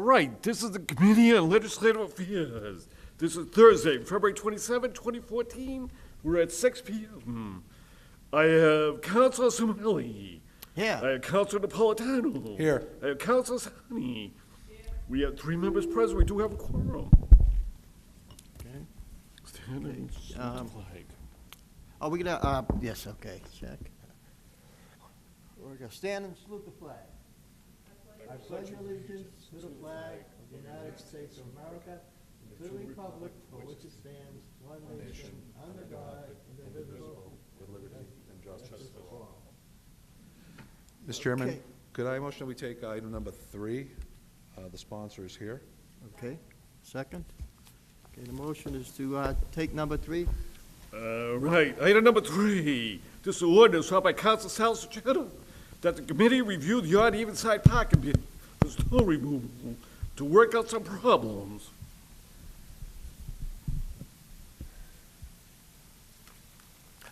right, this is the Committee on Legislative Affairs. This is Thursday, February 27, 2014. We're at 6 p.m. I have Councilor Sumelli. Here. I have Councilor Napolitano. Here. I have Councilor Sani. We have 3 members present. We do have a quorum. Okay. Stand and salute the flag. Are we gonna, yes, okay, check. We're gonna stand and salute the flag. I pledge allegiance to the flag of the United States of America, and to the republic for which it stands, one nation, under God, indivisible, with liberty and justice for all. Mr. Chairman, Okay. could I motion we take item number 3? The sponsor is here. Okay, second. Okay, the motion is to, take number 3. Right, item number 3. This is an ordinance brought by Council Salcedo that the committee review the odd even side parking bid for snow removal to work out some problems.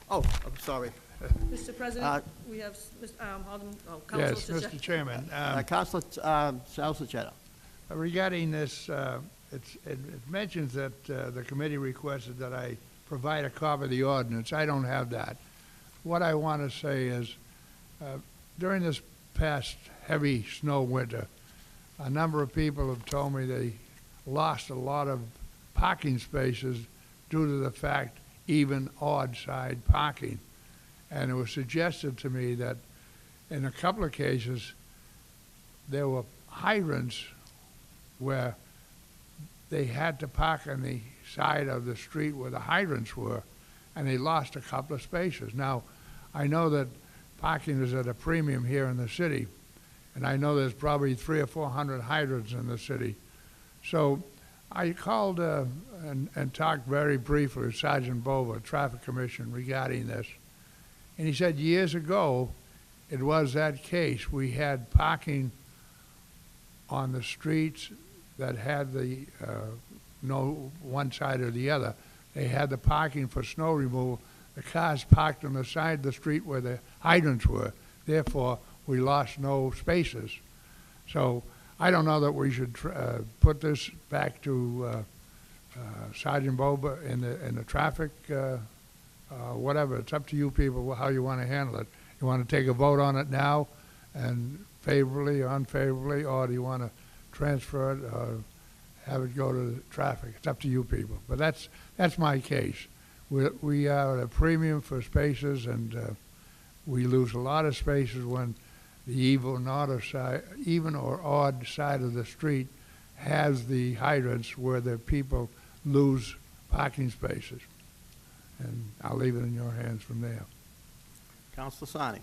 Oh, I'm sorry. Mr. President, we have Alderman, Yes, Councilor Mr. Chairman, Councilor, Salcedo. regarding this, it mentions that the committee requested that I provide a copy of the ordinance. I don't have that. What I want to say is, during this past heavy snow winter, a number of people have told me they lost a lot of parking spaces due to the fact even odd side parking. And it was suggested to me that in a couple of cases, there were hydrants where they had to park on the side of the street where the hydrants were, and they lost a couple of spaces. Now, I know that parking is at a premium here in the city, and I know there's probably 300 or 400 hydrants in the city. So I called and talked very briefly with Sergeant Bova, Traffic Commission, regarding this. And he said years ago, it was that case. We had parking on the streets that had the, no one side or the other. They had the parking for snow removal. The cars parked on the side of the street where the hydrants were. Therefore, we lost no spaces. So I don't know that we should put this back to Sergeant Boba in the traffic, whatever. It's up to you people how you want to handle it. You want to take a vote on it now and favorably or unfavorably, or do you want to transfer it or have it go to the traffic? It's up to you people. But that's my case. We are at a premium for spaces, and we lose a lot of spaces when the even or odd side of the street has the hydrants where the people lose parking spaces. And I'll leave it in your hands from there. Councilor Sani.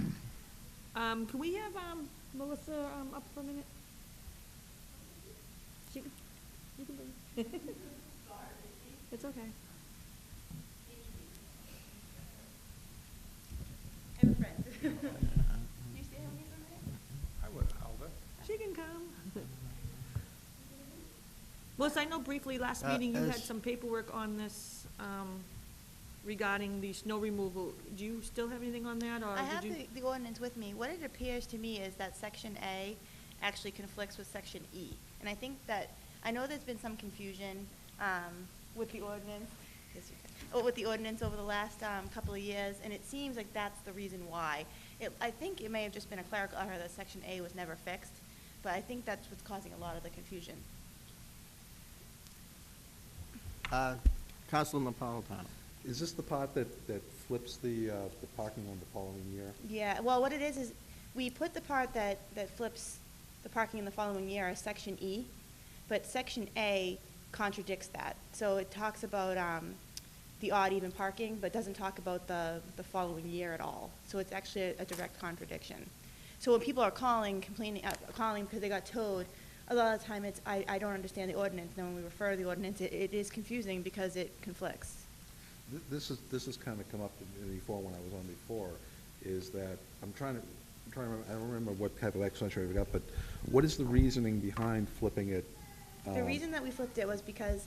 Can we have Melissa up for a minute? She can, you can bring. It's okay. I have a friend. You stay with me for a minute? I would have held it. She can come. Melissa, I know briefly last meeting you had as- some paperwork on this regarding the snow removal. Do you still have anything on that, or I have did you? the ordinance with me. What it appears to me is that Section A actually conflicts with Section E. And I think that, I know there's been some confusion with the ordinance, with the ordinance over the last couple of years, and it seems like that's the reason why. I think it may have just been a clerical error that Section A was never fixed, but I think that's what's causing a lot of the confusion. Councilor Napolitano. Is this the part that flips the parking on the following year? Yeah, well, what it is we put the part that flips the parking in the following year as Section E, but Section A contradicts that. So it talks about the odd even parking, but doesn't talk about the following year at all. So it's actually a direct contradiction. So when people are calling because they got towed, a lot of the time it's, I don't understand the ordinance. And when we refer to the ordinance, it is confusing because it conflicts. This has kind of come up before when I was on before, is that I'm trying to remember, I don't remember what type of explanation we got, but what is the reasoning behind flipping it? The reason that we flipped it was because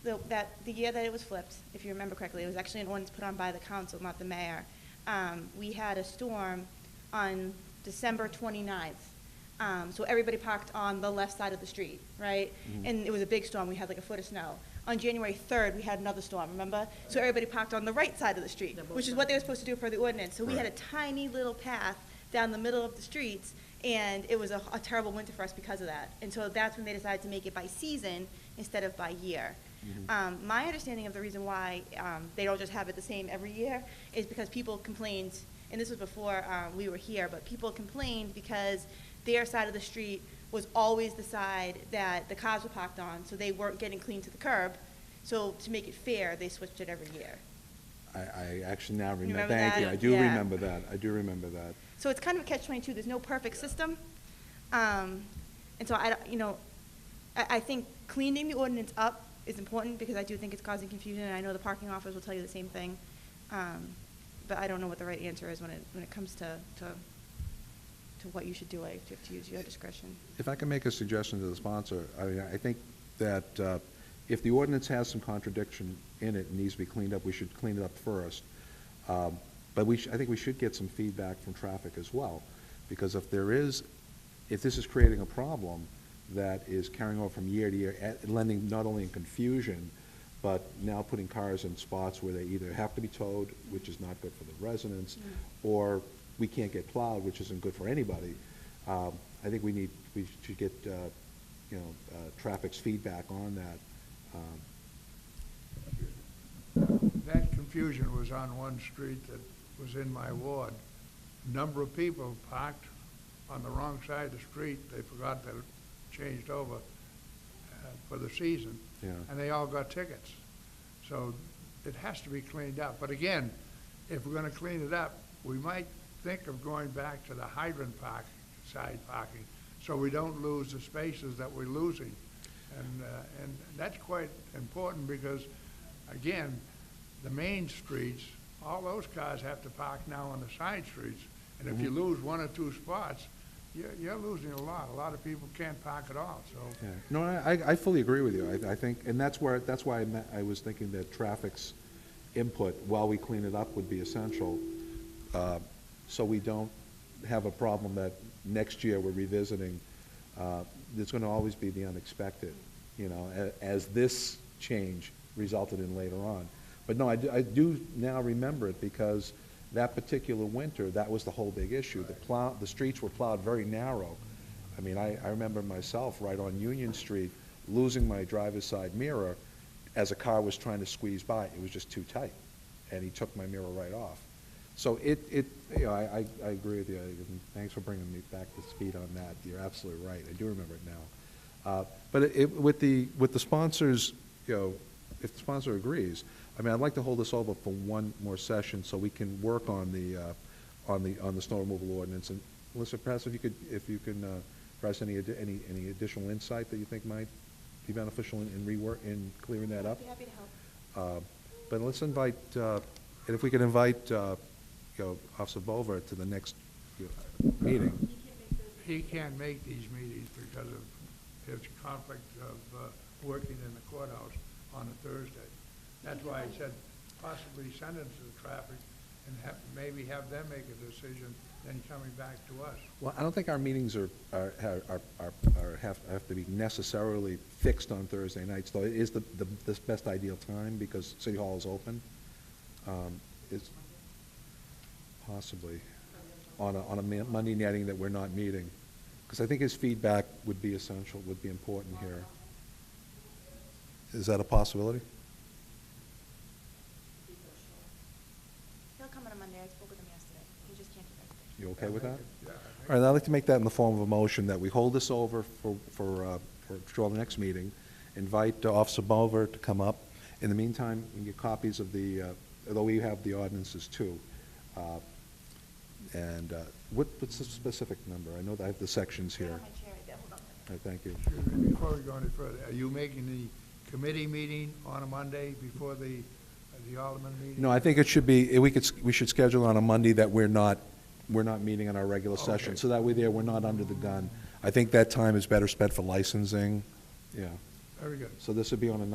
the year that it was flipped, if you remember correctly, it was actually an ordinance put on by the council, not the mayor. We had a storm on December 29th So everybody parked on the left side of the street, right? And it was a big storm, we had like a foot of snow. On January 3rd, we had another storm, remember? So everybody parked on the right side of the street, which is what they were supposed to do per the ordinance. So we had a tiny little path down the middle of the streets, and it was a terrible winter for us because of that. And so that's when they decided to make it by season instead of by year. My understanding of the reason why they don't just have it the same every year is because people complained, and this was before we were here, but people complained because their side of the street was always the side that the cars were parked on, so they weren't getting clean to the curb. So to make it fair, they switched it every year. I actually now remember, remember thank you, that? I do Yeah. remember that, I do remember that. So it's kind of a catch-22. There's no perfect system. And so I think cleaning the ordinance up is important because I do think it's causing confusion, and I know the parking officers will tell you the same thing. But I don't know what the right answer is when it comes to what you should do. You have to use your discretion. If I can make a suggestion to the sponsor, I think that if the ordinance has some contradiction in it and needs to be cleaned up, we should clean it up first. But I think we should get some feedback from traffic as well, because if this is creating a problem that is carrying over from year to year, lending not only in confusion, but now putting cars in spots where they either have to be towed, which is not good for the residents, or we can't get plowed, which isn't good for anybody. I think we should get, traffic's feedback on that. That confusion was on one street that was in my ward. A number of people parked on the wrong side of the street. They forgot that it changed over for the season. Yeah. And they all got tickets. So it has to be cleaned up. But again, if we're gonna clean it up, we might think of going back to the hydrant side parking, so we don't lose the spaces that we're losing. And that's quite important because, again, the main streets, all those cars have to park now on the side streets. And if you lose one or two spots, you're losing a lot. A lot of people can't park at all, so. Yeah. No, I fully agree with you. I think, and that's why I was thinking that traffic's input while we clean it up would be essential, so we don't have a problem that next year we're revisiting. There's gonna always be the unexpected, as this change resulted in later on. But no, I do now remember it because that particular winter, that was the whole big issue. The streets were plowed very narrow. I mean, I remember myself right on Union Street losing my driver's side mirror as a car was trying to squeeze by. It was just too tight, and he took my mirror right off. So I agree with you. And thanks for bringing me back to speed on that. You're absolutely right. I do remember it now. But with the sponsors, if the sponsor agrees, I mean, I'd like to hold this over for one more session so we can work on the snow removal ordinance. And Melissa, perhaps if you can express any additional insight that you think might be beneficial in clearing that up. I'd be happy to help. But let's invite, and if we could invite, Officer Bover to the next meeting. He can't make these meetings because of his conflict of working in the courthouse on a Thursday. That's why I said possibly send it to the traffic and maybe have them make a decision, then coming back to us. Well, I don't think our meetings have to be necessarily fixed on Thursday nights, though. It is the best ideal time because City Hall is open. It's possibly on a Monday nighting that we're not meeting, because I think his feedback would be essential, would be important here. Is that a possibility? He'll come on a Monday. I spoke with him yesterday. He just can't do Thursday. You okay with that? Yeah, All right, I'd like to make that in the form of a motion, that we hold this over for the next meeting, invite Officer Bover to come up. In the meantime, we can get copies of although we have the ordinances too. What's the specific number? I know that I have the sections here. Hold on, my chair right there. Hold on. All right, thank you. Excuse me, before we go any further, are you making the committee meeting on a Monday before the Alderman meeting? No, I think it should be, we should schedule on a Monday that we're not meeting in our regular session, Okay. so that way we're not under the gun. I think that time is better spent for licensing, yeah. Very good. So this would be on a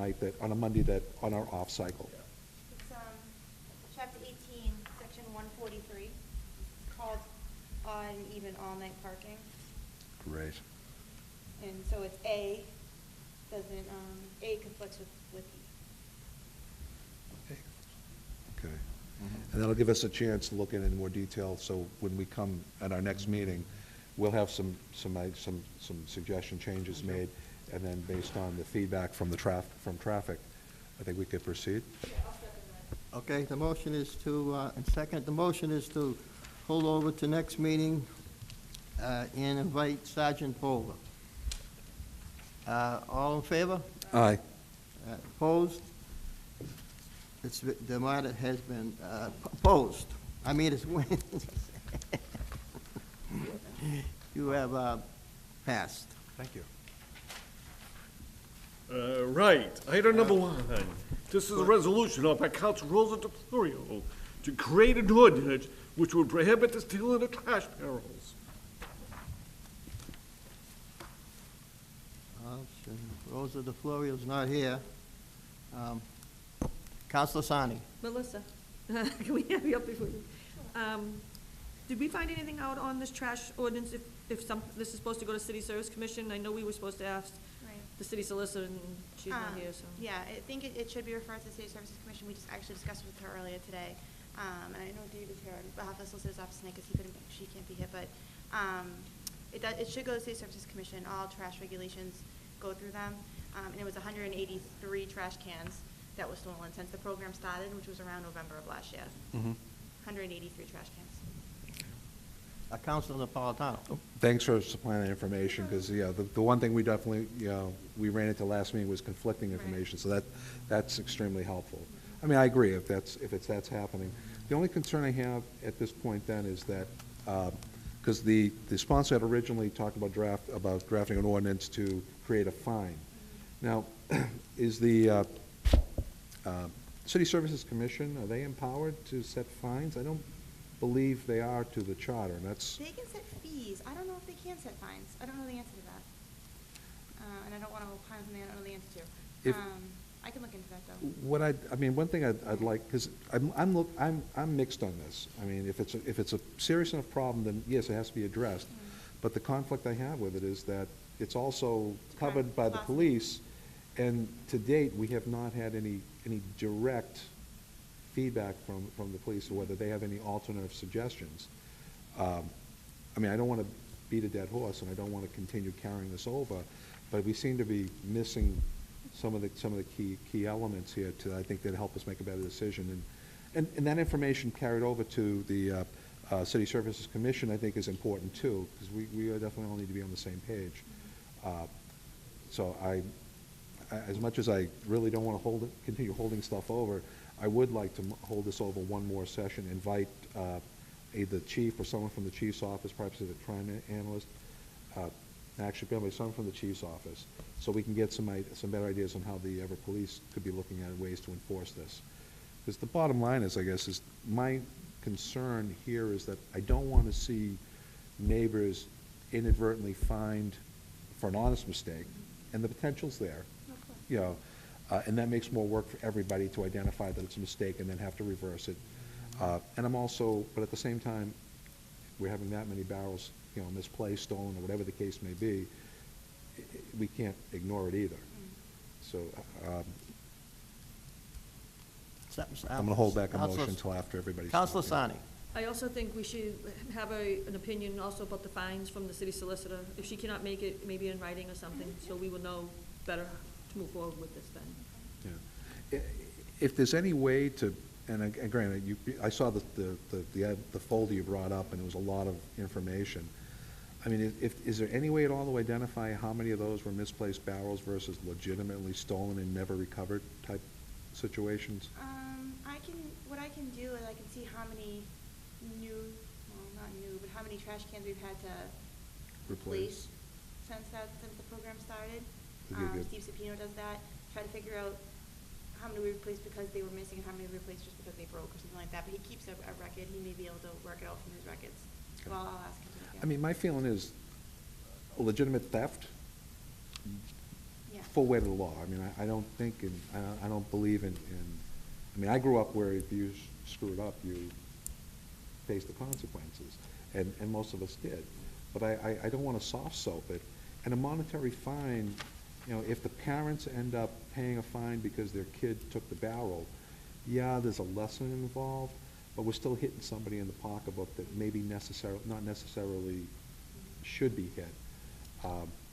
Monday on our off cycle. It's chapter 18, section 143, called odd and even all-night parking. Great. And so it's A, doesn't, A conflicts with E. Okay. And that'll give us a chance to look at it in more detail, so when we come at our next meeting, we'll have some suggestion changes made, and then based on the feedback from traffic, I think we could proceed. Okay, the motion is to, and second, the motion is to hold over to next meeting and invite Sergeant Pulver. All in favor? Aye. Opposed? The matter has been opposed. I mean, it's, you have passed. Thank you. Right, item number 1. This is a resolution offered by Council Rosa DeFlorio to create an ordinance which would prohibit the stealing of trash barrels. Rosa DeFlorio's not here. Counselor Sani? Melissa, can we have you up before you? Did we find anything out on this trash ordinance, if this is supposed to go to City Service Commission? I know we were supposed to ask Right. the city solicitor, and she's not here, so. Yeah, I think it should be referred to the City Services Commission. We just actually discussed with her earlier today. And I know David's here on behalf of the Solicitor's Office tonight because she can't be here, but it should go to the City Services Commission. All trash regulations go through them. And it was 183 trash cans that was stolen since the program started, which was around November of last year. 183 trash cans. Counselor Napolitano? Thanks for supplying that information, because, the one thing we definitely, we ran into last meeting was conflicting information, so that's extremely helpful. I mean, I agree, if that's happening. The only concern I have at this point then is that, because the sponsor had originally talked about drafting an ordinance to create a fine. Now, is the City Services Commission, are they empowered to set fines? I don't believe they are to the charter, and that's... They can set fees. I don't know if they can set fines. I don't know the answer to that. And I don't want to opine on something I don't know the answer to. If- I can look into that, though. one thing I'd like, because I'm mixed on this. I mean, if it's a serious enough problem, then yes, it has to be addressed. But the conflict I have with it is that it's also covered by the Possible. police, and to date, we have not had any direct feedback from the police, or whether they have any alternative suggestions. I mean, I don't want to beat a dead horse, and I don't want to continue carrying this over, but we seem to be missing some of the key elements here to, I think, that help us make a better decision. And that information carried over to the City Services Commission, I think, is important too, because we definitely all need to be on the same page. So as much as I really don't want to continue holding stuff over, I would like to hold this over one more session, invite either the chief or someone from the chief's office, perhaps as a crime analyst, actually probably someone from the chief's office, so we can get some better ideas on how the Everett Police could be looking at ways to enforce this. Because the bottom line is, I guess, is my concern here is that I don't want to see neighbors inadvertently fined for an honest mistake, and the potential's there. And that makes more work for everybody to identify that it's a mistake and then have to reverse it. And I'm also, but at the same time, we're having that many barrels, misplaced, stolen, or whatever the case may be, we can't ignore it either. So I'm going to hold back a motion until after everybody's... Counselor Sani? I also think we should have an opinion also about the fines from the city solicitor. If she cannot make it, maybe in writing or something, so we will know better to move forward with this then. Yeah. If there's any way to, and granted, I saw the folder you brought up, and it was a lot of information. I mean, is there any way at all to identify how many of those were misplaced barrels versus legitimately stolen and never recovered type situations? What I can do is I can see how many but how many trash cans we've had to replace since the program started. Good. Steve Sapino does that. Try to figure out how many we replaced because they were missing and how many we replaced just because they broke or something like that. But he keeps a record. He may be able to work it out from his records. So I'll ask him to look at it. I mean, my feeling is legitimate theft, Yeah. full weight of the law. I mean, I don't think, I don't believe in, I mean, I grew up where if you screwed up, you faced the consequences, and most of us did. but I don't want to soft soap it. And a monetary fine, you know, if the parents end up paying a fine because their kid took the barrel, yeah, there's a lesson involved, but we're still hitting somebody in the pocketbook that maybe not necessarily should be hit.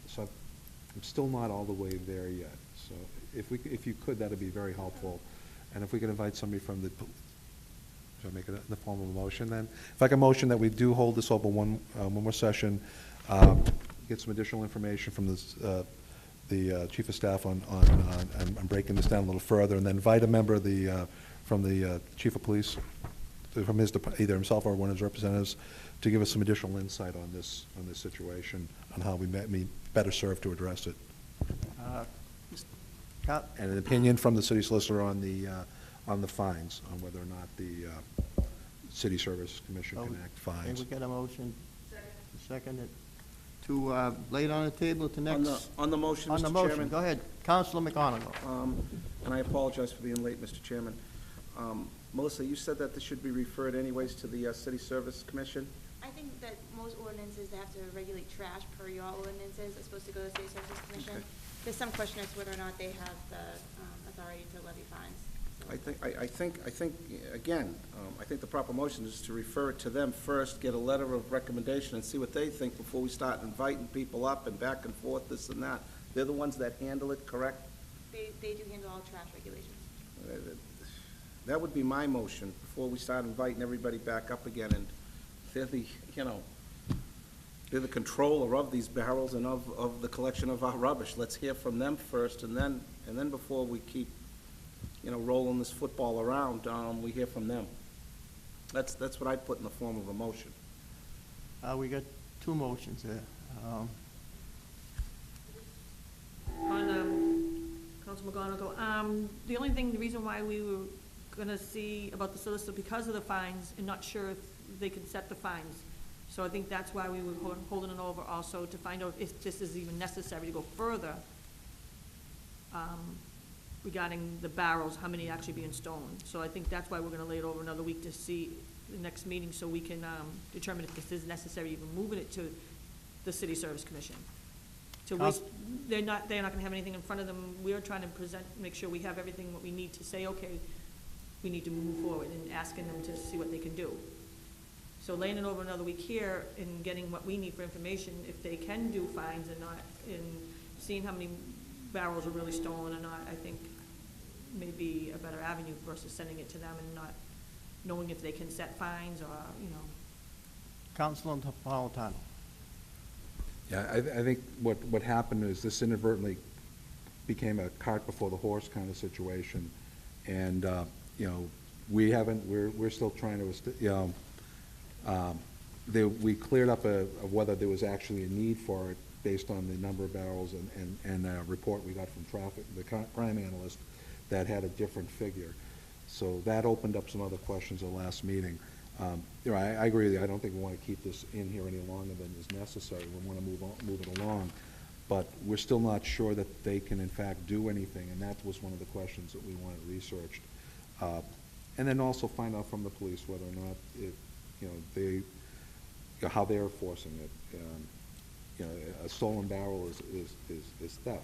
So I'm still not all the way there yet. So if you could, that'd be very helpful. And if we could invite somebody from the, should I make it in the form of a motion then? If I can motion that we do hold this open one more session, get some additional information from the chief of staff on breaking this down a little further, and then invite a member of from the chief of police, from either himself or one of his representatives, to give us some additional insight on this situation, on how we may be better served to address it. And an opinion from the city solicitor on the fines, on whether or not the city service commission can act Okay, fines. we got a motion. Second. To lay it on the table to next. On the motion, On the Mr. motion, Chairman. go ahead. Councilor McGonigal. And I apologize for being late, Mr. Chairman. Melissa, you said that this should be referred anyways to the City Service Commission? I think that most ordinances, they have to regulate trash per your ordinances, are supposed to go to City Services Commission. Okay. There's some question as to whether or not they have the authority to levy fines. So- I think, again, I think the proper motion is to refer it to them first, get a letter of recommendation and see what they think before we start inviting people up and back and forth, this and that. They're the ones that handle it, correct? They do handle all trash regulations. That would be my motion, before we start inviting everybody back up again, and they're the, they're the controller of these barrels and of the collection of our rubbish. Let's hear from them first, and then before we keep, rolling this football around, we hear from them. That's what I'd put in the form of a motion. We got two motions there. On, Council McGonigal, the only thing, the reason why we were gonna see about the solicitor, because of the fines, and not sure if they can set the fines. So I think that's why we were holding it over also, to find out if this is even necessary to go further, regarding the barrels, how many actually being stolen. So I think that's why we're gonna lay it over another week to see the next meeting, so we can, determine if this is necessary, even moving it to the City Service Commission. To waste, they're not gonna have anything in front of them. We're trying to make sure we have everything what we need to say, okay, we need to move forward, and asking them to see what they can do. So laying it over another week here and getting what we need for information, if they can do fines and not, and seeing how many barrels are really stolen or not, I think may be a better avenue versus sending it to them and not knowing if they can set fines or, Councilor Napolitano. Yeah, I think what happened is this inadvertently became a cart before the horse kind of situation. And, we're still trying to, we cleared up of whether there was actually a need for it based on the number of barrels and a report we got from the crime analyst that had a different figure. So that opened up some other questions at the last meeting. I agree with you. I don't think we want to keep this in here any longer than is necessary. We want to move it along. But we're still not sure that they can in fact do anything, and that was one of the questions that we wanted researched. And then also find out from the police whether or not how they're enforcing it. A stolen barrel is theft.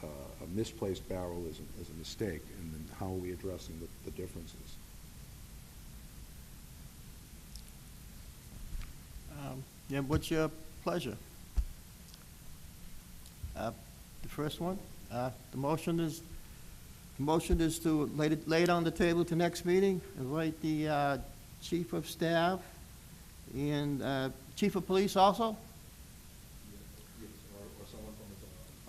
A misplaced barrel is a mistake, and then how are we addressing the differences? What's your pleasure? The first one, the motion is to lay it on the table to next meeting, invite the chief of staff and chief of police also?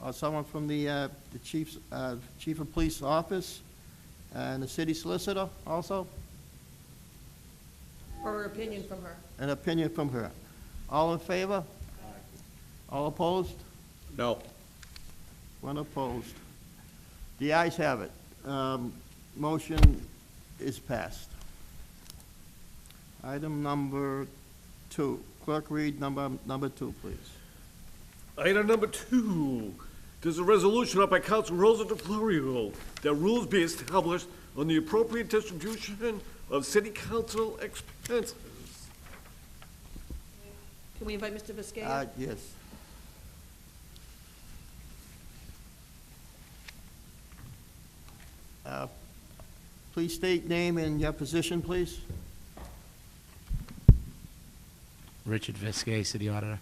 Or someone from the chief of police office and the city solicitor also? or opinion from her. An opinion from her. All in favor? All opposed? No. One opposed. The ayes have it. Motion is passed. Item number 2. Clerk, read number 2, please. Item number 2, there's a resolution up by Council Rosa DeFlorio that rules be established on the appropriate distribution of city council expenses. Can we invite Mr. Viscaia? Yes. Please state name and your position, please. Richard Viscay, City Auditor.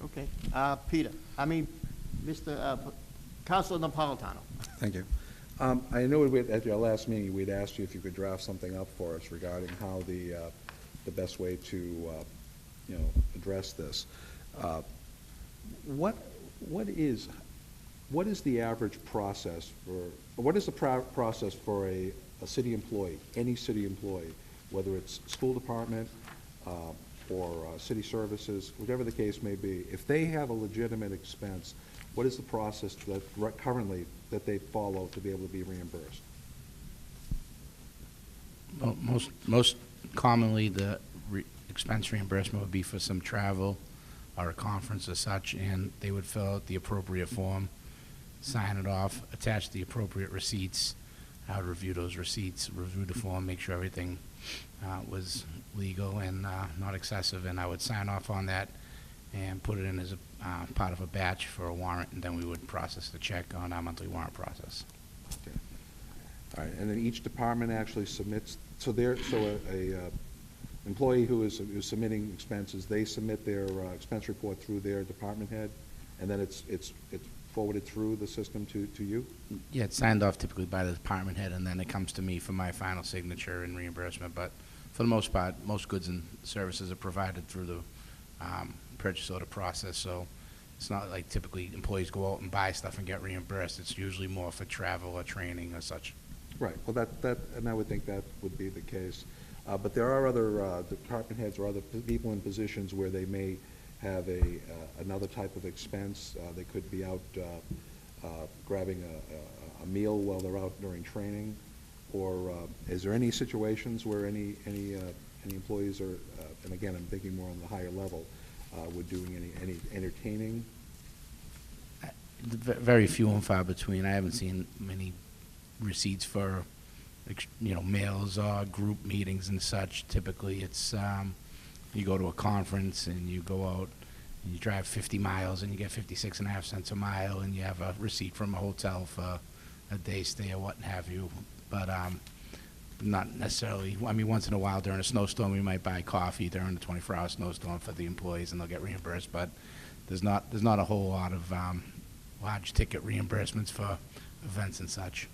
Okay. Councilor Napolitano. Thank you. I know at your last meeting, we'd asked you if you could draft something up for us regarding how the best way to, address this. What is the average process what is the process for a city employee, any city employee, whether it's school department, or city services, whatever the case may be, if they have a legitimate expense, what is the process that currently that they follow to be able to be reimbursed? Well, most commonly, the expense reimbursement would be for some travel or a conference or such, and they would fill out the appropriate form, sign it off, attach the appropriate receipts. I would review those receipts, review the form, make sure everything was legal and not excessive, and I would sign off on that and put it in as a part of a batch for a warrant, and then we would process the check on our monthly warrant process. Okay. All right, and then each department actually submits, so a employee who is submitting expenses, they submit their expense report through their department head, and then it's forwarded through the system to you? Yeah, it's signed off typically by the department head, and then it comes to me for my final signature and reimbursement. But for the most part, most goods and services are provided through the purchase order process. So it's not like typically employees go out and buy stuff and get reimbursed. It's usually more for travel or training or such. Right, well, and I would think that would be the case. But there are other department heads or other people in positions where they may have another type of expense. They could be out grabbing a meal while they're out during training, or is there any situations where any employees are, and again, I'm thinking more on the higher level, would doing any entertaining? Very few and far between. I haven't seen many receipts for, meals or group meetings and such. Typically, it's you go to a conference and you go out and you drive 50 miles and you get 56.5 cents a mile, and you have a receipt from a hotel for a day stay or what have you. But not necessarily. I mean, once in a while during a snowstorm, we might buy coffee during the 24-hour snowstorm for the employees, and they'll get reimbursed. But there's not a whole lot of large ticket reimbursements for events and such.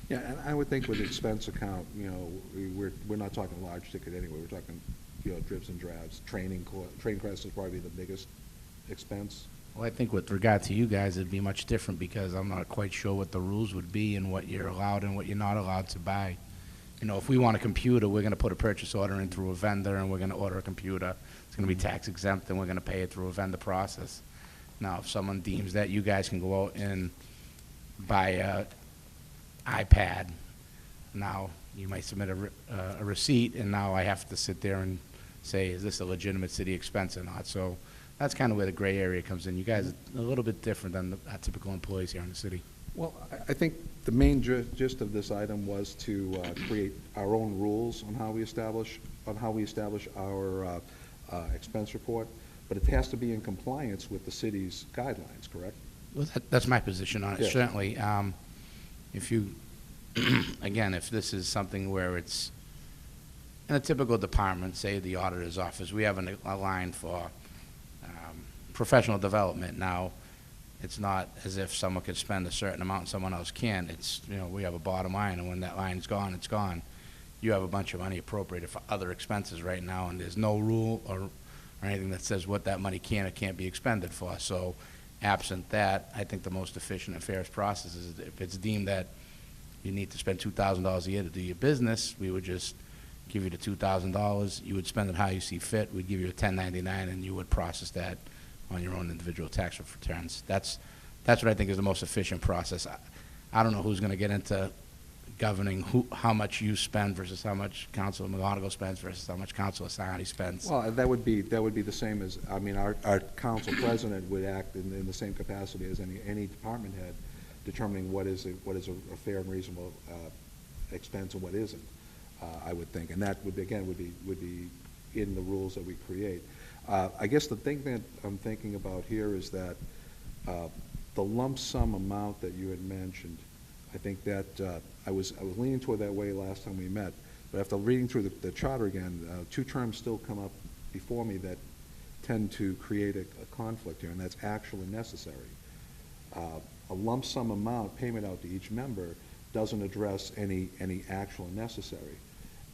Yeah, and I would think with the expense account, we're not talking large ticket anyway. We're talking, dribs and drabs. Training costs is probably the biggest expense. Well, I think with regard to you guys, it'd be much different because I'm not quite sure what the rules would be and what you're allowed and what you're not allowed to buy. If we want a computer, we're going to put a purchase order in through a vendor, and we're going to order a computer. It's going to be tax exempt, and we're going to pay it through a vendor process. Now, if someone deems that, you guys can go out and buy a iPad. Now, you might submit a receipt, and now I have to sit there and say, is this a legitimate city expense or not? So that's kind of where the gray area comes in. You guys are a little bit different than the typical employees here in the city. Well, I think the main gist of this item was to create our own rules on how we establish our expense report, but it has to be in compliance with the city's guidelines, correct? Well, that's my position on it, Yes. certainly. If you, again, if this is something where it's in a typical department, say the auditor's office, we have a line for professional development. Now, it's not as if someone could spend a certain amount and someone else can't. It's, we have a bottom line, and when that line's gone, it's gone. You have a bunch of money appropriated for other expenses right now, and there's no rule or anything that says what that money can or can't be expended for. So absent that, I think the most efficient and fairest process is if it's deemed that you need to spend $2,000 a year to do your business, we would just give you the $2,000. You would spend it how you see fit. We'd give you a 1099, and you would process that on your own individual tax returns. That's what I think is the most efficient process. I don't know who's going to get into governing how much you spend versus how much Councilor McGonigal spends versus how much Councilor Sani spends. Well, that would be the same as, our council president would act in the same capacity as any department head, determining what is a fair and reasonable expense and what isn't. I would think, and that would, again, would be in the rules that we create. I guess the thing that I'm thinking about here is that the lump sum amount that you had mentioned, I think that, I was leaning toward that way last time we met, but after reading through the charter again, two terms still come up before me that tend to create a conflict here, and that's actually necessary. A lump sum amount payment out to each member doesn't address any actual necessary.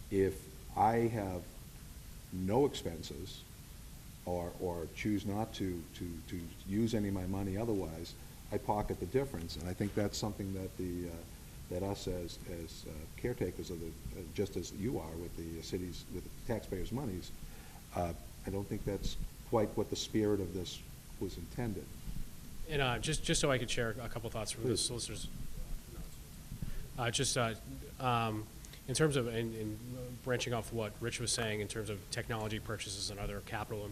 If I have no expenses, or choose not to use any of my money otherwise, I pocket the difference, and I think that's something that that us as caretakers of the, just as you are with the cities, with the taxpayers' monies, I don't think that's quite what the spirit of this was intended. And just so I could share a couple thoughts from the solicitors. In terms of, in branching off what Rich was saying in terms of technology purchases and other capital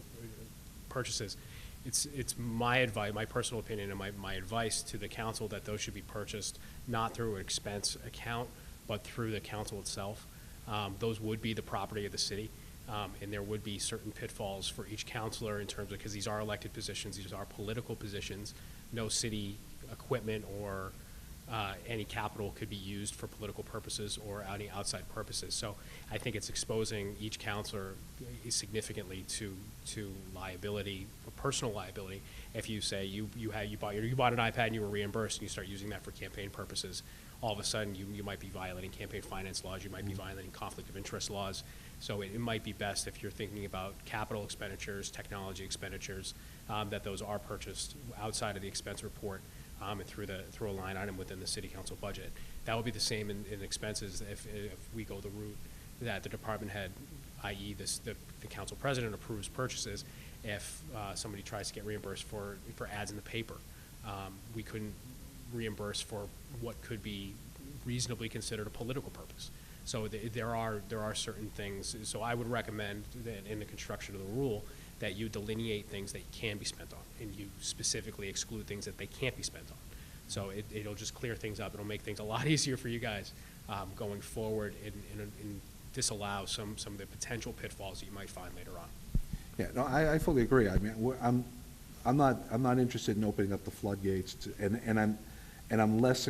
purchases, it's my advice, my personal opinion, and my advice to the council that those should be purchased not through an expense account, but through the council itself. Those would be the property of the city, and there would be certain pitfalls for each councilor in terms of, because these are elected positions, these are political positions, no city equipment or any capital could be used for political purposes or any outside purposes. So I think it's exposing each counselor significantly to liability, or personal liability. If you say you bought an iPad and you were reimbursed and you start using that for campaign purposes, all of a sudden you might be violating campaign finance laws, you might be violating conflict of interest laws. So it might be best if you're thinking about capital expenditures, technology expenditures, that those are purchased outside of the expense report. And through a line item within the city council budget. That would be the same in expenses if we go the route that the department head, i.e. the council president, approves purchases. If somebody tries to get reimbursed for ads in the paper, we couldn't reimburse for what could be reasonably considered a political purpose. So there are certain things. So I would recommend that in the construction of the rule that you delineate things that can be spent on, and you specifically exclude things that they can't be spent on. So it'll just clear things up. It'll make things a lot easier for you guys going forward, and disallow some of the potential pitfalls that you might find later on. Yeah, no, I fully agree. I mean, I'm not interested in opening up the floodgates, and I'm less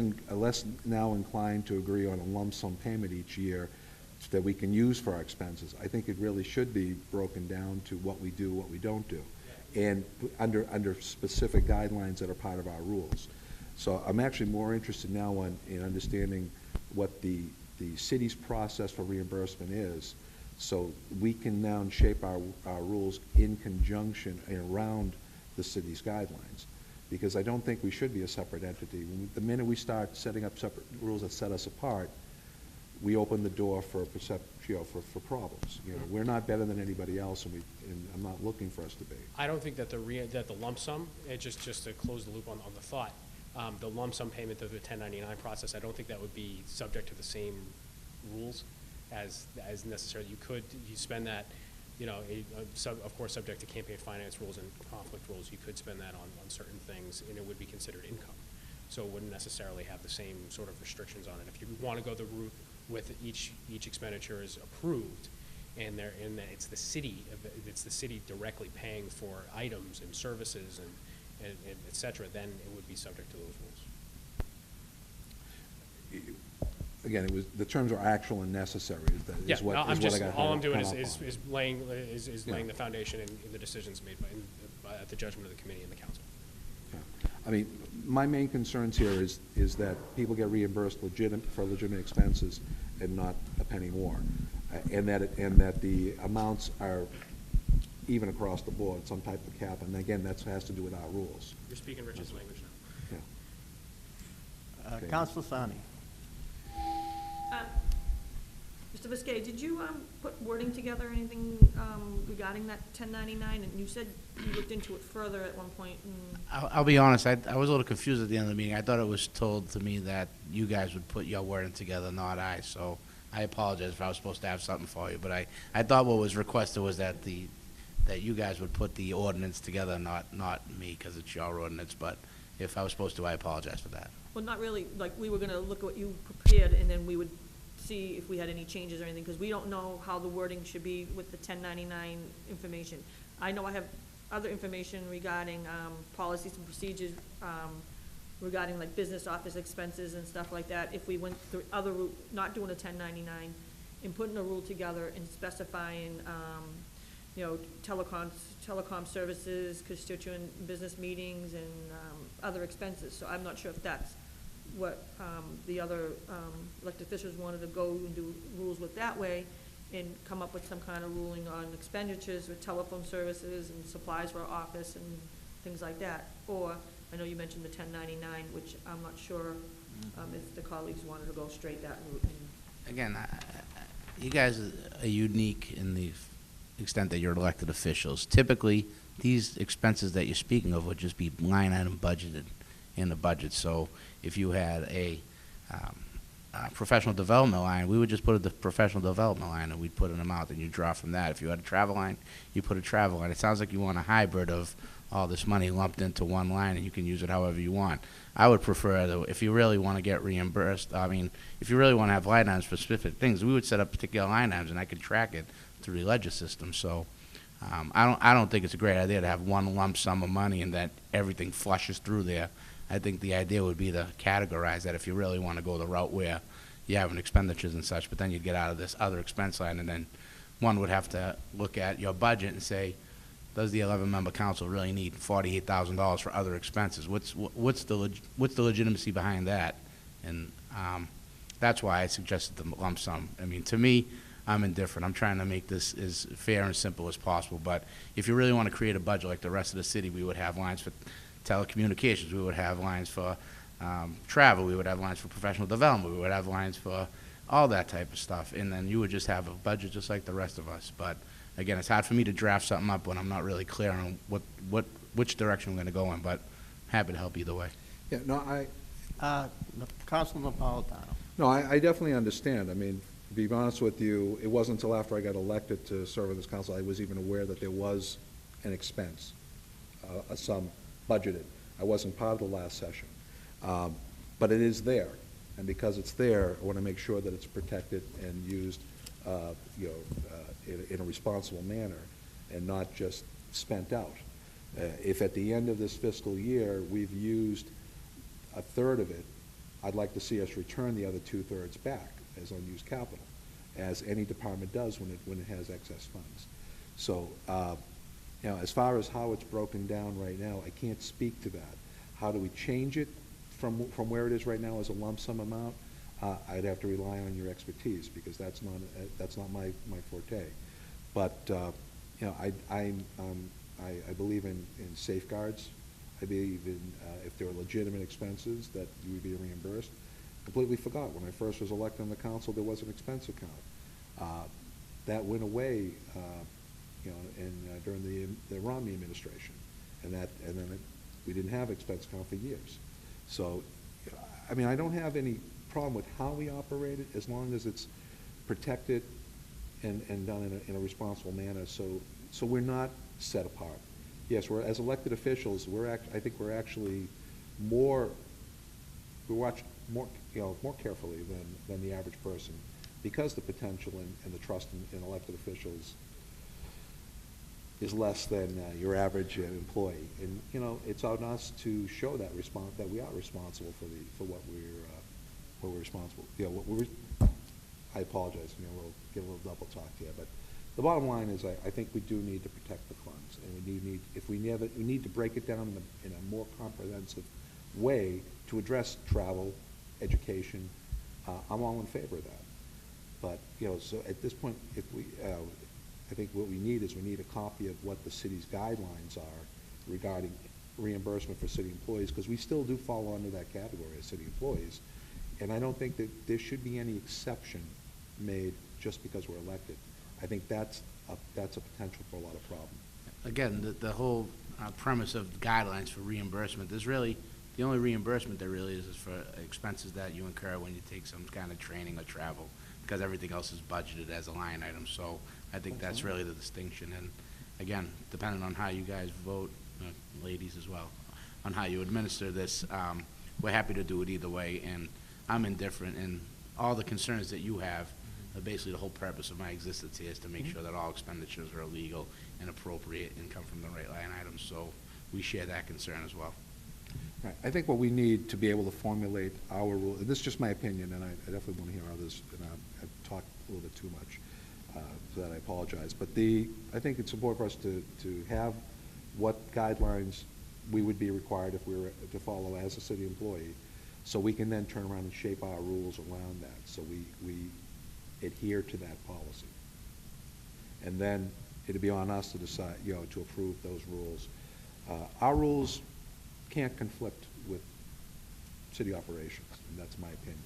now inclined to agree on a lump sum payment each year that we can use for our expenses. I think it really should be broken down to what we do, what we don't do, and under specific guidelines that are part of our rules. So I'm actually more interested now in understanding what the city's process for reimbursement is, so we can now shape our rules in conjunction and around the city's guidelines. Because I don't think we should be a separate entity. The minute we start setting up separate rules that set us apart, we open the door for for problems. We're not better than anybody else, and I'm not looking for us to be. I don't think that the lump sum, just to close the loop on the thought, the lump sum payment of the 1099 process, I don't think that would be subject to the same rules as necessary. You spend that, of course, subject to campaign finance rules and conflict rules, you could spend that on certain things, and it would be considered income. So it wouldn't necessarily have the same sort of restrictions on it. If you want to go the route with each expenditure is approved, and it's the city directly paying for items and services and et cetera, then it would be subject to those rules. Again, the terms are actual and necessary. Is what I got. All I'm doing is laying the foundation in the decisions made at the judgment of the committee and the council. Yeah. I mean, my main concerns here is that people get reimbursed for legitimate expenses and not a penny more, and that the amounts are even across the board, some type of cap. And again, that has to do with our rules. You're speaking Richard's language now. Yeah. Okay. Council Sani. Mr. Biscay, did you put wording together, anything regarding that 1099? And you said you looked into it further at one point. I'll be honest, I was a little confused at the end of the meeting. I thought it was told to me that you guys would put your wording together, not I. So I apologize if I was supposed to have something for you. But I thought what was requested was that you guys would put the ordinance together, not me, because it's your ordinance. But if I was supposed to, I apologize for that. Well, not really. Like, we were going to look at what you prepared, and then we would see if we had any changes or anything, because we don't know how the wording should be with the 1099 information. I know I have other information regarding policies and procedures, regarding like business office expenses and stuff like that. If we went the other route, not doing a 1099, and putting a rule together and specifying, you know, telecom services, constituent business meetings, and other expenses. So I'm not sure if that's what the other elected officials wanted to go and do rules with that way, and come up with some kind of ruling on expenditures with telephone services and supplies for our office and things like that. Or, I know you mentioned the 1099, which I'm not sure if the colleagues wanted to go straight that route. Again, you guys are unique in the extent that you're elected officials. Typically, these expenses that you're speaking of would just be line item budgeted in the budget. So if you had a professional development line, we would just put the professional development line and we'd put an amount and you draw from that. If you had a travel line, you put a travel line. It sounds like you want a hybrid of all this money lumped into one line and you can use it however you want. I would prefer that if you really want to get reimbursed, I mean, if you really want to have line items for specific things, we would set up particular line items and I could track it through the ledger system. So I don't think it's a great idea to have one lump sum of money and that everything flushes through there. I think the idea would be to categorize that if you really want to go the route where you have expenditures and such, but then you'd get out of this other expense line, and then one would have to look at your budget and say, does the 11-member council really need $48,000 for other expenses? What's the legitimacy behind that? And that's why I suggested the lump sum. I mean, to me, I'm indifferent. I'm trying to make this as fair and simple as possible. But if you really want to create a budget like the rest of the city, we would have lines for telecommunications, we would have lines for travel, we would have lines for professional development, we would have lines for all that type of stuff, and then you would just have a budget just like the rest of us. But again, it's hard for me to draft something up when I'm not really clear on which direction I'm going to go in, but happy to help either way. Yeah, no, Councilman Napolitano. No, I definitely understand. I mean, to be honest with you, it wasn't until after I got elected to serve on this council I was even aware that there was an expense, a sum budgeted. I wasn't part of the last session. But it is there, and because it's there, I want to make sure that it's protected and used, in a responsible manner, and not just spent out. If at the end of this fiscal year we've used a third of it, I'd like to see us return the other 2/3 back as unused capital, as any department does when it has excess funds. So, as far as how it's broken down right now, I can't speak to that. How do we change it from where it is right now as a lump sum amount? I'd have to rely on your expertise, because that's not my forte. But I believe in safeguards. I believe in if there are legitimate expenses that you would be reimbursed. Completely forgot when I first was elected on the council there was an expense account. That went away, during the Romney administration, and then we didn't have expense account for years. So, I mean, I don't have any problem with how we operate it as long as it's protected and done in a responsible manner. So we're not set apart. Yes, as elected officials, I think we're actually we watch more carefully than the average person, because the potential and the trust in elected officials is less than your average employee. And it's on us to show that we are responsible for what we're responsible. I apologize. We'll get a little double talk here, but the bottom line is I think we do need to protect the funds, and we need to break it down in a more comprehensive way to address travel, education. I'm all in favor of that. But so at this point, I think what we need a copy of what the city's guidelines are regarding reimbursement for city employees, because we still do fall under that category as city employees. And I don't think that there should be any exception made just because we're elected. I think that's a potential for a lot of problems. Again, the whole premise of guidelines for reimbursement, the only reimbursement there really is for expenses that you incur when you take some kind of training or travel, because everything else is budgeted as a line item. So I think that's really the distinction. And again, depending on how you guys vote, ladies as well, on how you administer this, we're happy to do it either way. And I'm indifferent in all the concerns that you have, basically the whole purpose of my existence here is to make sure that all expenditures are legal and appropriate and come from the right line items, so we share that concern as well. Right. I think what we need to be able to formulate our rule, and this is just my opinion, and I definitely want to hear others, and I've talked a little bit too much, for that I apologize. But I think it's important for us to have what guidelines we would be required if we were to follow as a city employee, so we can then turn around and shape our rules around that, so we adhere to that policy. And then it'd be on us to decide, to approve those rules. Our rules can't conflict with city operations, and that's my opinion.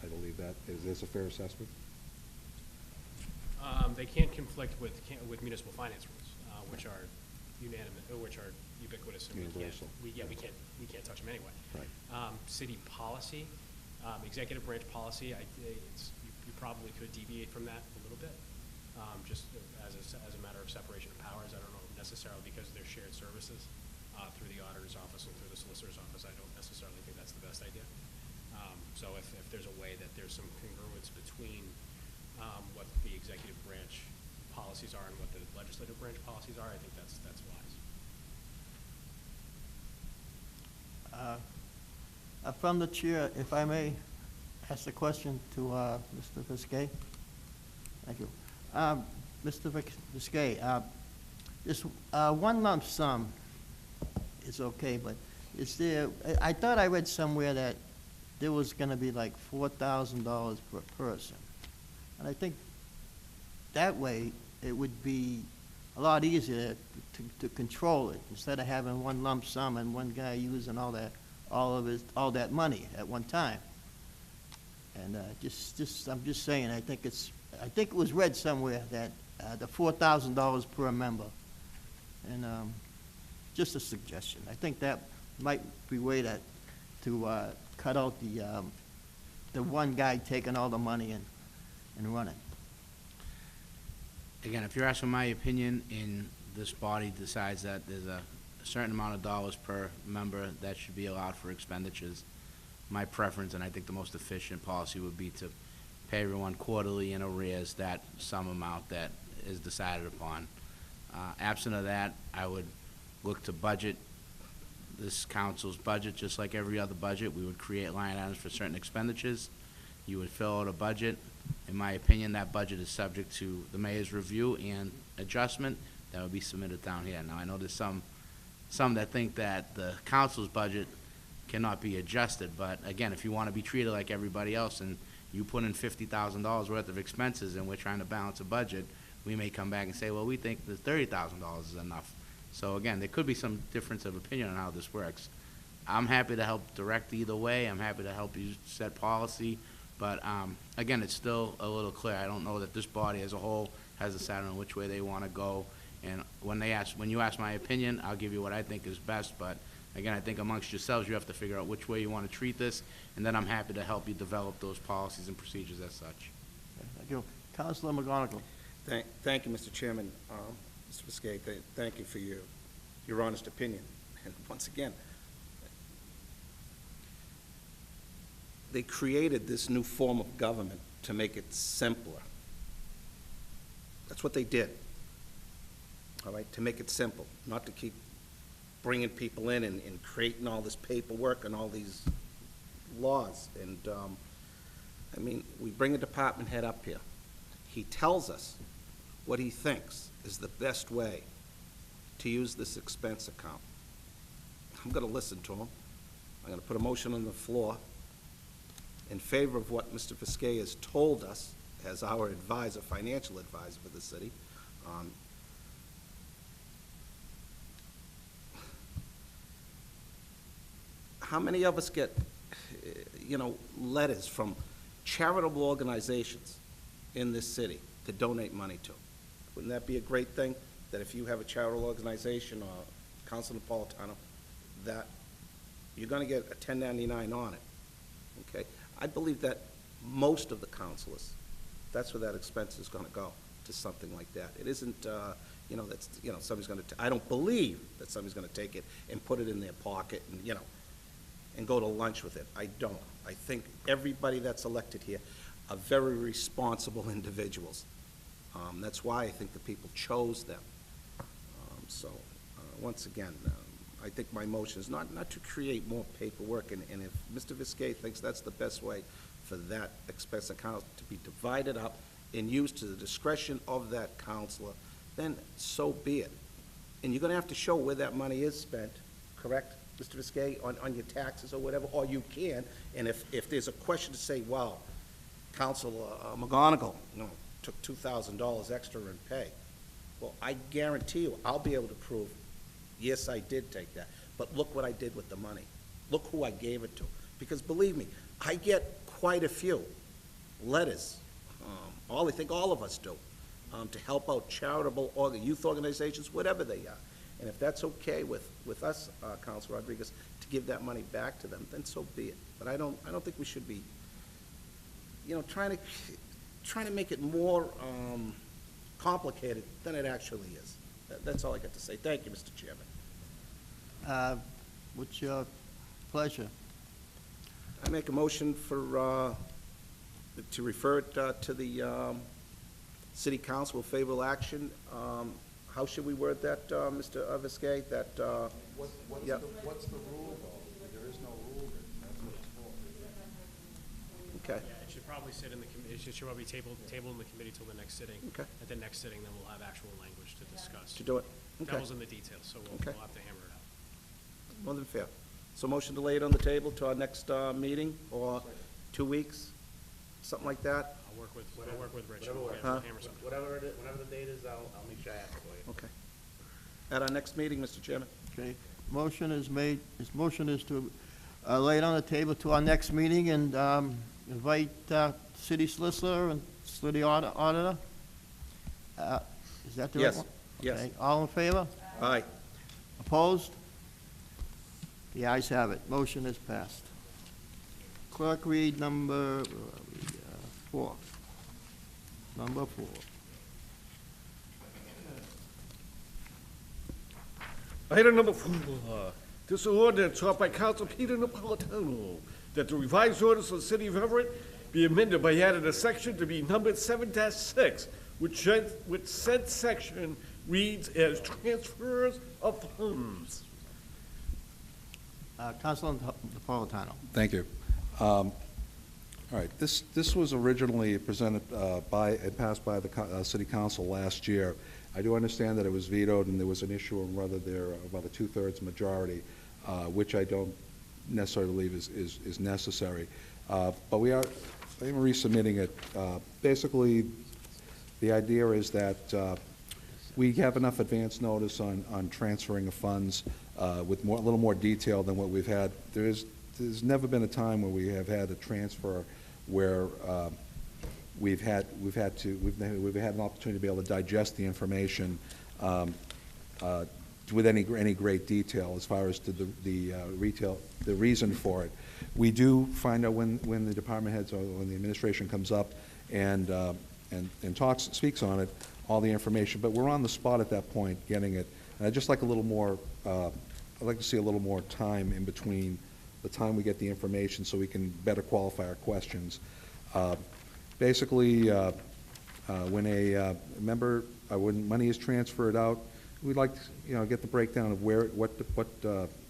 I believe that. Is this a fair assessment? They can't conflict with municipal finance rules, which are unanimous, which are ubiquitous, and Universal. we can't touch them anyway. Right. City policy, executive branch policy, you probably could deviate from that a little bit, just as a matter of separation of powers. I don't know necessarily because they're shared services through the auditor's office and through the solicitor's office. I don't necessarily think that's the best idea. So if there's a way that there's some congruence between what the executive branch policies are and what the legislative branch policies are, I think that's wise. From the chair, if I may ask a question to Mr. Viskey. Thank you. Mr. Viskey, this one lump sum is okay, but is there, I thought I read somewhere that there was going to be like $4,000 per person. And I think that way it would be a lot easier to control it, instead of having one lump sum and one guy using all that money at one time. And I'm just saying, I think it was read somewhere that the $4,000 per member. And just a suggestion. I think that might be a way to cut out the one guy taking all the money and running. Again, if you're asking my opinion, and this body decides that there's a certain amount of dollars per member that should be allowed for expenditures, my preference, and I think the most efficient policy, would be to pay everyone quarterly in arrears that sum amount that is decided upon. Absent of that, I would look to budget this council's budget just like every other budget. We would create line items for certain expenditures. You would fill out a budget. In my opinion, that budget is subject to the mayor's review and adjustment that would be submitted down here. Now, I know there's some that think that the council's budget cannot be adjusted, but again, if you want to be treated like everybody else and you put in $50,000 worth of expenses and we're trying to balance a budget, we may come back and say, well, we think that $30,000 is enough. So again, there could be some difference of opinion on how this works. I'm happy to help direct either way. I'm happy to help you set policy. But again, it's still a little clear. I don't know that this body as a whole has decided on which way they want to go. And when you ask my opinion, I'll give you what I think is best. But again, I think amongst yourselves, you have to figure out which way you want to treat this. And then I'm happy to help you develop those policies and procedures as such. Thank you. Councilor McGonigal. Thank you, Mr. Chairman. Mr. Viskey, thank you for your honest opinion. And once again, they created this new form of government to make it simpler. That's what they did, all right, to make it simple, not to keep bringing people in and creating all this paperwork and all these laws. And, I mean, we bring a department head up here. He tells us what he thinks is the best way to use this expense account. I'm going to listen to him. I'm going to put a motion on the floor in favor of what Mr. Viskey has told us as our advisor, financial advisor for the city. How many of us get, letters from charitable organizations in this city to donate money to? Wouldn't that be a great thing, that if you have a charitable organization or Council Napolitano, that you're going to get a 1099 on it, okay? I believe that most of the councilors, that's where that expense is going to go, to something like that. It isn't, somebody's going to, I don't believe that somebody's going to take it and put it in their pocket and, and go to lunch with it. I don't. I think everybody that's elected here are very responsible individuals. That's why I think the people chose them. Once again, I think my motion is not to create more paperwork, and if Mr. Viskey thinks that's the best way for that expense account to be divided up and used to the discretion of that counselor, then so be it. And you're gonna have to show where that money is spent, correct, Mr. Viskey, on your taxes or whatever, or you can, and if there's a question to say, wow, Counselor McGonigal, took $2,000 extra in pay, well, I guarantee you, I'll be able to prove, yes, I did take that, but look what I did with the money. Look who I gave it to. Because believe me, I get quite a few letters, I think all of us do, to help out charitable youth organizations, whatever they are. And if that's okay with us, Councilor Rodriguez, to give that money back to them, then so be it. But I don't think we should be, trying to make it more complicated than it actually is. That's all I got to say. Thank you, Mr. Chairman. What's your pleasure? I make a motion to refer it to the City Council with favorable action. How should we word that, Mr. Viskey? That, yeah. What's the rule, though? There is no rule. That's what it's for. Okay. Yeah, it should probably sit in the, it should probably be tabled in the committee till the next sitting. Okay. At the next sitting, then we'll have actual language to discuss. To do it? Okay. Devil's in the details, so Okay. we'll have to hammer it out. More than fair. So motion to lay it on the table to our next meeting, or 2 weeks, something like that? I'll work with Rich. and we'll Huh? hammer something. Whatever the date is, I'll make sure I ask for you. Okay. At our next meeting, Mr. Chairman? Okay, motion is made, his motion is to lay it on the table to our next meeting and invite city solicitor and city auditor. Is that the right Yes, one? yes. Okay, all in favor? Aye. Opposed? The ayes have it. Motion is passed. Clerk, read number 4. Number 4. Item number 4, this ordinance sought by Council Peter Napolitano, that the revised ordinance of the City of Everett be amended by adding a section to be numbered 7-6, which said section reads as transfers of funds. Councilor Napolitano. Thank you. All right, this was originally presented and passed by the city council last year. I do understand that it was vetoed, and there was an issue on whether there about a 2/3 majority, which I don't necessarily believe is necessary. But I'm resubmitting it. Basically, the idea is that we have enough advance notice on transferring of funds with a little more detail than what we've had. There's never been a time where we have had a transfer where we've had an opportunity to be able to digest the information with any great detail as far as to the reason for it. We do find out when the department heads or when the administration comes up and speaks on it, all the information, but we're on the spot at that point getting it. And I'd just like a little more, I'd like to see a little more time in between the time we get the information so we can better qualify our questions. Basically, when money is transferred out, we'd like to, get the breakdown of what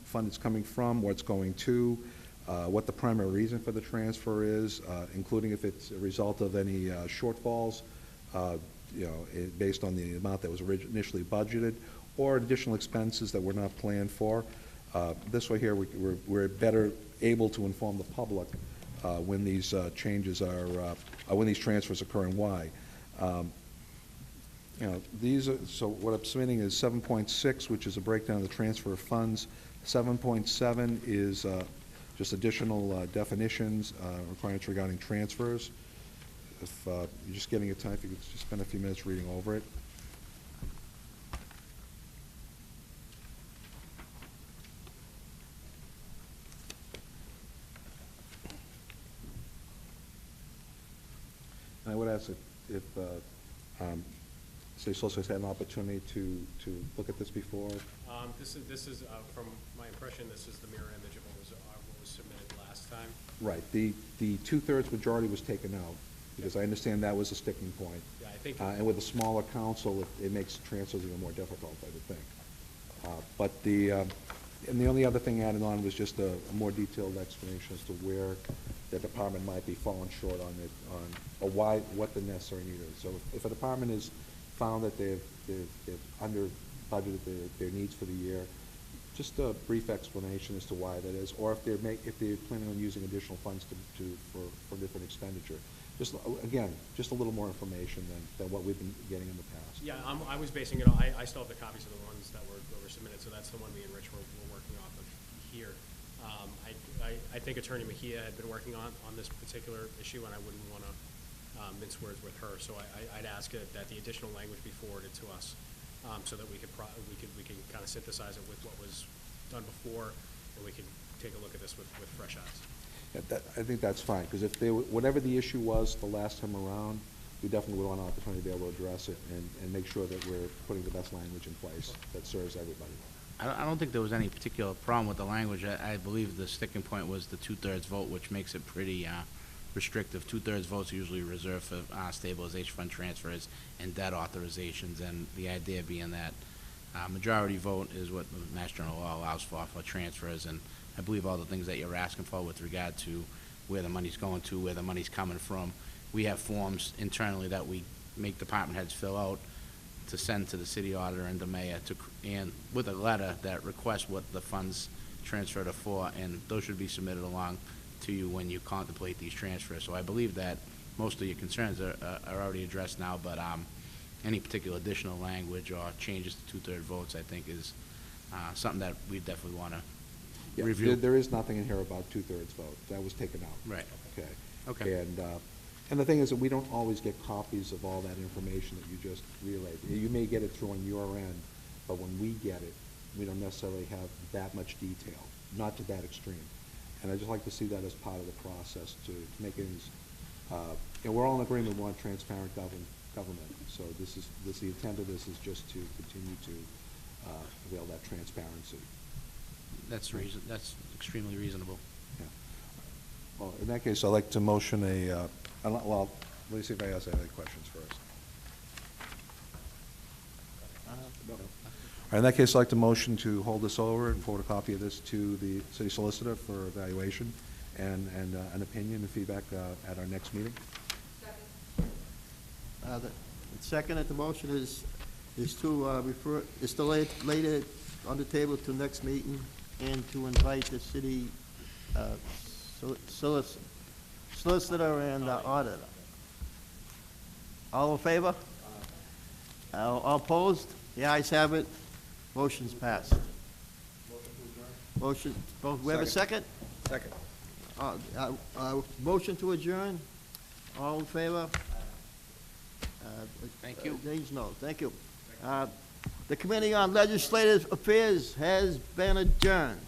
fund it's coming from, what it's going to, what the primary reason for the transfer is, including if it's a result of any shortfalls, based on the amount that was initially budgeted, or additional expenses that were not planned for. This way here, we're better able to inform the public when these changes when these transfers occur and why. So what I'm submitting is 7.6, which is a breakdown of the transfer of funds. 7.7 is just additional definitions, requirements regarding transfers. If you're just getting a time, if you could just spend a few minutes reading over it. And I would ask if City Solicitor has had an opportunity to look at this before. This is from my impression, this is the mirror image of what was submitted last time. Right, the two-thirds majority was taken out, because I understand that was a sticking point. Yeah, I think, And with a smaller council, it makes transfers even more difficult, I would think. And the only other thing added on was just a more detailed explanation as to where the department might be falling short on it, or why, what the necessary need is. So if a department has found that they've under budgeted their needs for the year, just a brief explanation as to why that is, or if they're planning on using additional funds for different expenditure. Just, again, just a little more information than what we've been getting in the past. yeah, I was basing it on, I still have the copies of the ones that were submitted, so that's the one me and Rich were working off of here. I think Attorney Mejia had been working on this particular issue, and I wouldn't want to mince words with her, so I'd ask that the additional language be forwarded to us, so that we can kind of synthesize it with what was done before, and we can take a look at this with fresh eyes. Yeah, I think that's fine, because if whatever the issue was the last time around, we definitely would want an opportunity to be able to address it and make sure that we're putting the best language in place that serves everybody. I don't think there was any particular problem with the language. I believe the sticking point was the two-thirds vote, which makes it pretty restrictive. Two-thirds votes are usually reserved for stabilization fund transfers and debt authorizations, and the idea being that majority vote is what the Mass General Law allows for transfers, and I believe all the things that you're asking for with regard to where the money's going to, where the money's coming from. We have forms internally that we make department heads fill out to send to the city auditor and the mayor and with a letter that requests what the funds transferred are for, and those should be submitted along to you when you contemplate these transfers. So I believe that most of your concerns are already addressed now, but any particular additional language or changes to two-thirds votes, I think, is something that we definitely want to Yeah, review. there is nothing in here about two-thirds vote. That was taken out. Right. Okay. Okay. And the thing is that we don't always get copies of all that information that you just relayed. You may get it through on your end, but when we get it, we don't necessarily have that much detail, not to that extreme. And I'd just like to see that as part of the process to make things, and we're all in agreement we want transparent government. So the intent of this is just to continue to avail that transparency. That's extremely reasonable. Yeah. Well, in that case, I'd like to motion well, let me see if I ask any questions first. No. All right, in that case, I'd like to motion to hold this over and forward a copy of this to the city solicitor for evaluation and an opinion and feedback at our next meeting. The second at the motion is to refer, is to lay it on the table to next meeting and to invite the city solicitor and auditor. All in favor? All opposed? The ayes have it. Motion's passed. Motion, we have a second? Second. Motion to adjourn? All in favor? Thank you. Nays, no. Thank you. The Committee on Legislative Affairs has been adjourned.